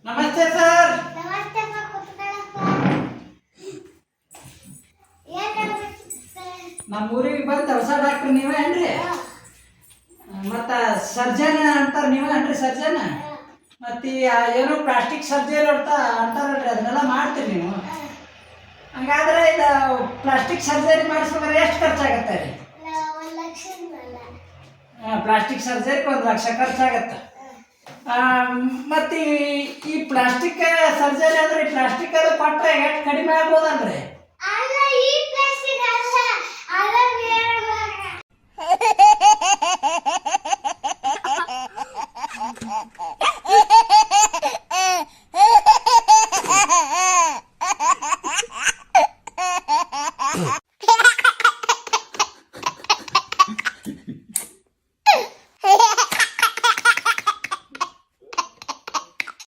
ನಮಸ್ತೆ ಸರ್. ನಮಸ್ತೆ ಅಪ್ಪ, ಕೂತ್ಕೊಳ್ಳಪ್ಪ. ನಮ್ಮ ಊರಿಗೆ ಬಂದ ಹೊಸ ಡಾಕ್ಟರ್ ನೀವೇ ಏನ್ರಿ? ಮತ್ತು ಸರ್ಜನ್ ಅಂತಾರೆ ನೀವೇ ಏನ್ರಿ ಸರ್ಜನ್? ಮತ್ತು ಏನೋ ಪ್ಲಾಸ್ಟಿಕ್ ಸರ್ಜರಿ ಅಂತಾರಲ್ರಿ, ಅದನ್ನೆಲ್ಲ ಮಾಡ್ತೀರಿ ನೀವು? ಹಂಗಾದ್ರೆ ಇದು ಪ್ಲಾಸ್ಟಿಕ್ ಸರ್ಜರಿ ಮಾಡಿಸ್ಬೇಕಾದ್ರೆ ಎಷ್ಟು ಖರ್ಚಾಗತ್ತೆ ರೀ? 1,00,000 ಪ್ಲಾಸ್ಟಿಕ್ ಸರ್ಜರಿಗೆ 1,00,000 ಖರ್ಚಾಗತ್ತೆ. ಮತ್ತು ಈ ಪ್ಲಾಸ್ಟಿಕ್ ಸರ್ಜರಿ ಅಂದ್ರೆ ಪ್ಲಾಸ್ಟಿಕ್ ಅದು ಕೊಟ್ಟರೆ ಎಷ್ಟು ಕಡಿಮೆ ಆಗ್ಬೋದಲ್ರಿ?